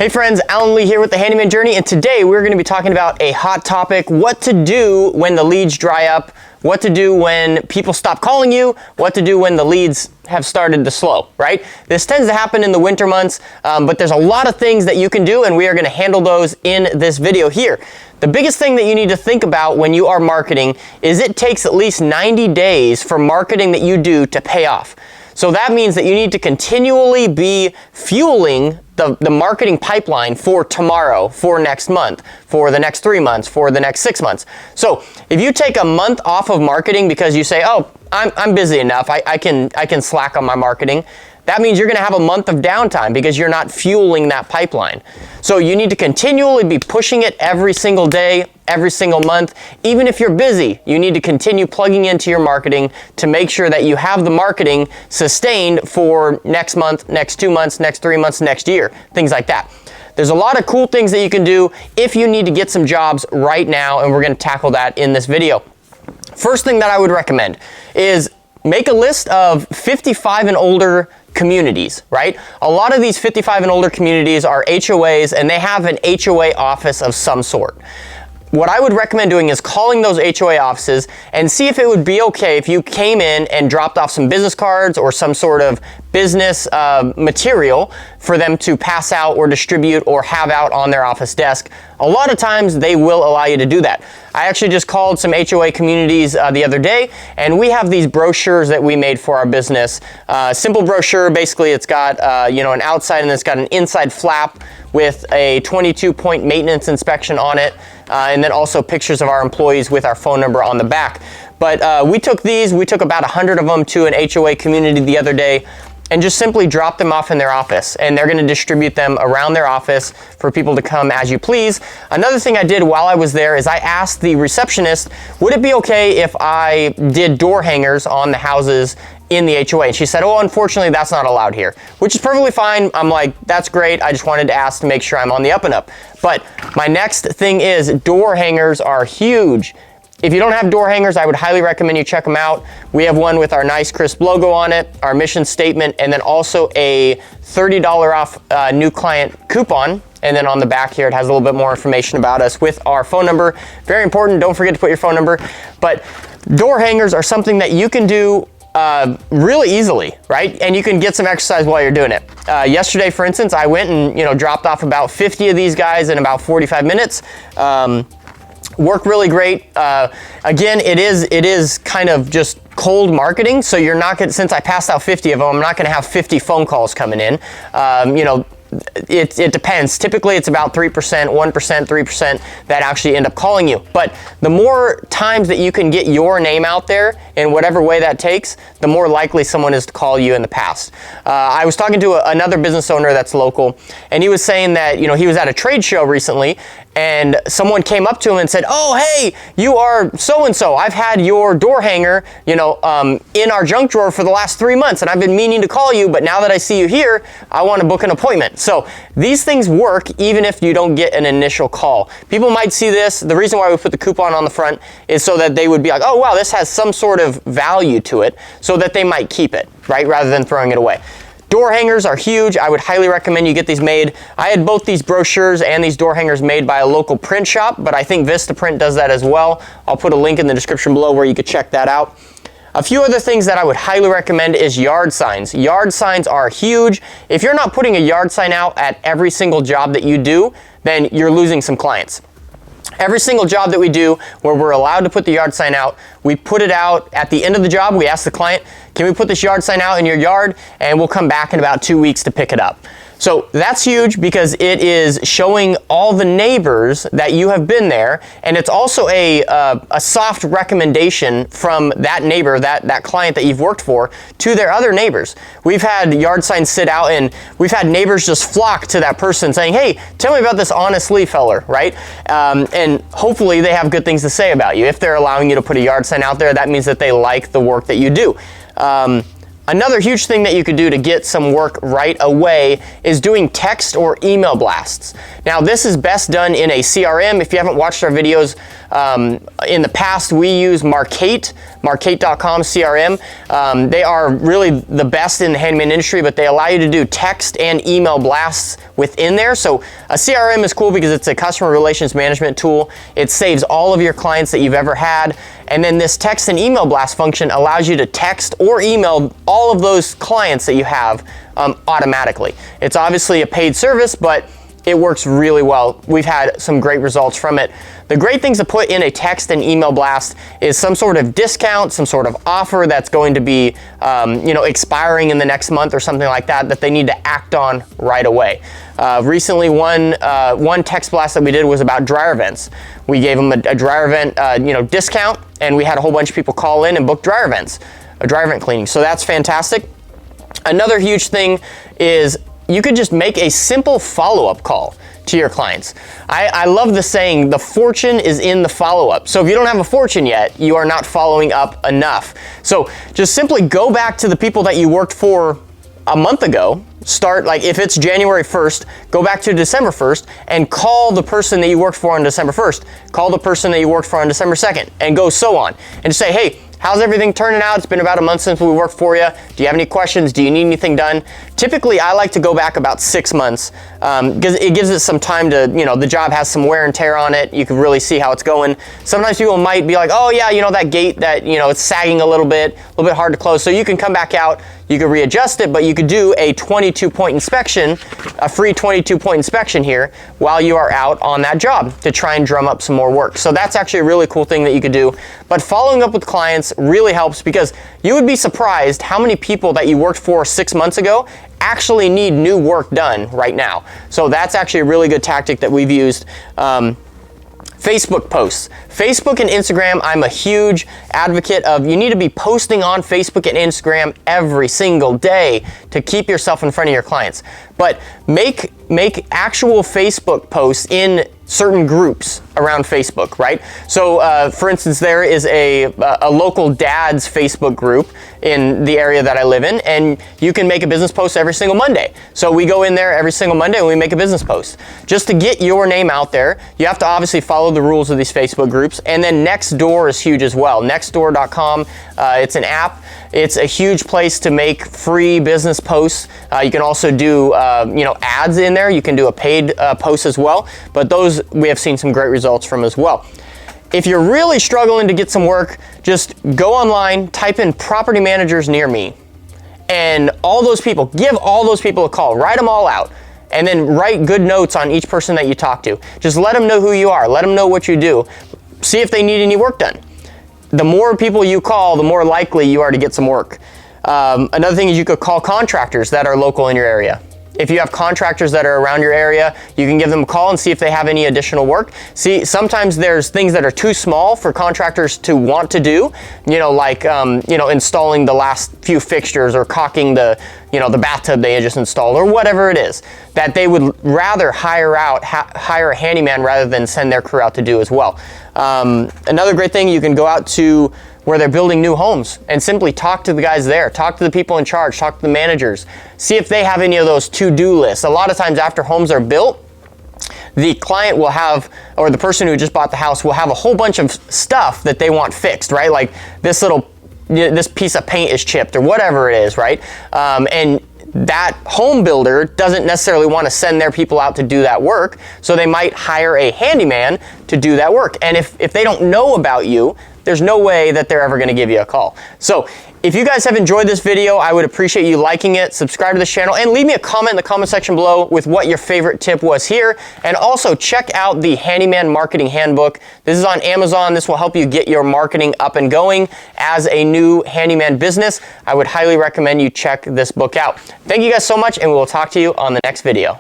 Hey friends, Alan Lee here with the Handyman Journey, and today we're going to be talking about a hot topic: what to do when the leads dry up, what to do when people stop calling you, what to do when the leads have started to slow, right? This tends to happen in the winter months, but there's a lot of things that you can do, and we are going to handle those in this video here. The biggest thing that you need to think about when you are marketing is it takes at least 90 days for marketing that you do to pay off. So that means that you need to continually be fueling the marketing pipeline for tomorrow, for next month, for the next 3 months, for the next 6 months. So if you take a month off of marketing because you say, oh, I'm busy enough, I can slack on my marketing, that means you're going to have a month of downtime because you're not fueling that pipeline. So you need to continually be pushing it every single day, every single month. Even if you're busy, you need to continue plugging into your marketing to make sure that you have the marketing sustained for next month, next 2 months, next 3 months, next year, things like that. There's a lot of cool things that you can do if you need to get some jobs right now, and we're going to tackle that in this video. First thing that I would recommend is make a list of 55 and older communities, right? A lot of these 55 and older communities are HOAs, and they have an HOA office of some sort. What I would recommend doing is calling those HOA offices and see if it would be okay if you came in and dropped off some business cards or some sort of business material for them to pass out or distribute or have out on their office desk. A lot of times they will allow you to do that. I actually just called some HOA communities the other day, and we have these brochures that we made for our business. Simple brochure, basically it's got an outside and it's got an inside flap with a 22-point maintenance inspection on it, and then also pictures of our employees with our phone number on the back. But we took about 100 of them to an HOA community the other day and just simply dropped them off in their office, and they're going to distribute them around their office for people to come as you please. Another thing I did while I was there is I asked the receptionist, would it be okay if I did door hangers on the houses in the HOA? And she said, oh, unfortunately, that's not allowed here, which is perfectly fine. I'm like, that's great. I just wanted to ask to make sure I'm on the up and up. But my next thing is door hangers are huge. If you don't have door hangers, I would highly recommend you check them out. We have one with our nice crisp logo on it, our mission statement, and then also a $30 off new client coupon. And then on the back here, it has a little bit more information about us with our phone number. Very important, don't forget to put your phone number. But door hangers are something that you can do really easily, right? And you can get some exercise while you're doing it. Yesterday, for instance, I went and dropped off about 50 of these guys in about 45 minutes. Worked really great. Again, it is kind of just cold marketing, so you're not going, since I passed out 50 of them, I'm not going to have 50 phone calls coming in. It depends. Typically, it's about 3%, 1%, 3% that actually end up calling you. But the more times that you can get your name out there in whatever way that takes, the more likely someone is to call you in the past. I was talking to another business owner that's local, and he was saying that he was at a trade show recently, and someone came up to him and said, oh, hey, you are so-and-so. I've had your door hanger, in our junk drawer for the last 3 months, and I've been meaning to call you, but now that I see you here, I want to book an appointment. So these things work even if you don't get an initial call. People might see this. The reason why we put the coupon on the front is so that they would be like, oh, wow, this has some sort of value to it, so that they might keep it, right, rather than throwing it away. Door hangers are huge. I would highly recommend you get these made. I had both these brochures and these door hangers made by a local print shop, but I think Vistaprint does that as well. I'll put a link in the description below where you could check that out. A few other things that I would highly recommend is yard signs. Yard signs are huge. If you're not putting a yard sign out at every single job that you do, then you're losing some clients. Every single job that we do where we're allowed to put the yard sign out, we put it out at the end of the job. We ask the client, can we put this yard sign out in your yard? And we'll come back in about 2 weeks to pick it up. So that's huge because it is showing all the neighbors that you have been there, and it's also a soft recommendation from that neighbor, that client that you've worked for, to their other neighbors. We've had yard signs sit out, and we've had neighbors just flock to that person saying, hey, tell me about this Honest Lee feller, right? And hopefully they have good things to say about you. If they're allowing you to put a yard sign out there, that means that they like the work that you do. Another huge thing that you could do to get some work right away is doing text or email blasts. Now, this is best done in a CRM. If you haven't watched our videos in the past, we use Markate.com CRM. They are really the best in the handyman industry, but they allow you to do text and email blasts within there. So a CRM is cool because it's a customer relations management tool. It saves all of your clients that you've ever had. And then this text and email blast function allows you to text or email all of those clients that you have automatically. It's obviously a paid service, but it works really well. We've had some great results from it. The great things to put in a text and email blast is some sort of discount, some sort of offer that's going to be expiring in the next month or something like that, that they need to act on right away. Recently, one text blast that we did was about dryer vents. We gave them a dryer vent discount, and we had a whole bunch of people call in and book dryer vents, a dryer vent cleaning. So that's fantastic. Another huge thing is you could just make a simple follow-up call to your clients. I love the saying, the fortune is in the follow-up. So if you don't have a fortune yet, you are not following up enough. So just simply go back to the people that you worked for a month ago. Start, like if it's January 1st, go back to December 1st and call the person that you worked for on December 1st. Call the person that you worked for on December 2nd, and go so on. And just say, hey, how's everything turning out? It's been about a month since we worked for you. Do you have any questions? Do you need anything done? Typically, I like to go back about 6 months because it gives it some time to, the job has some wear and tear on it. You can really see how it's going. Sometimes people might be like, oh yeah, that gate that, it's sagging a little bit hard to close. So you can come back out, you can readjust it, but you could do a 22-point inspection, a free 22-point inspection here while you are out on that job to try and drum up some more work. So that's actually a really cool thing that you could do. But following up with clients really helps because you would be surprised how many people that you worked for 6 months ago actually need new work done right now. So that's actually a really good tactic that we've used. Facebook posts. Facebook and Instagram, I'm a huge advocate of. You need to be posting on Facebook and Instagram every single day to keep yourself in front of your clients. But make actual Facebook posts in certain groups around Facebook, right? So for instance, there is a local dad's Facebook group in the area that I live in, and you can make a business post every single Monday. So we go in there every single Monday and we make a business post. Just to get your name out there, you have to obviously follow the rules of these Facebook groups. And then Nextdoor is huge as well. Nextdoor.com, it's an app. It's a huge place to make free business posts. You can also do ads in there. You can do a paid post as well. But those we have seen some great results from as well. If you're really struggling to get some work, just go online, type in property managers near me, and all those people, give all those people a call, write them all out, and then write good notes on each person that you talk to. Just let them know who you are, let them know what you do, see if they need any work done. The more people you call, the more likely you are to get some work. Another thing is you could call contractors that are local in your area. If you have contractors that are around your area, you can give them a call and see if they have any additional work. See, sometimes there's things that are too small for contractors to want to do, like installing the last few fixtures or caulking the bathtub they just installed or whatever it is, that they would rather hire a handyman rather than send their crew out to do as well. Another great thing, you can go out to where they're building new homes and simply talk to the guys there, talk to the people in charge, talk to the managers, see if they have any of those to-do lists. A lot of times after homes are built, the client will have, or the person who just bought the house will have a whole bunch of stuff that they want fixed, right? Like this piece of paint is chipped or whatever it is, right? And that home builder doesn't necessarily want to send their people out to do that work, so they might hire a handyman to do that work. And if they don't know about you, there's no way that they're ever going to give you a call. So if you guys have enjoyed this video, I would appreciate you liking it, subscribe to this channel, and leave me a comment in the comment section below with what your favorite tip was here. And also check out the Handyman Marketing Handbook. This is on Amazon. This will help you get your marketing up and going as a new handyman business. I would highly recommend you check this book out. Thank you guys so much, and we will talk to you on the next video.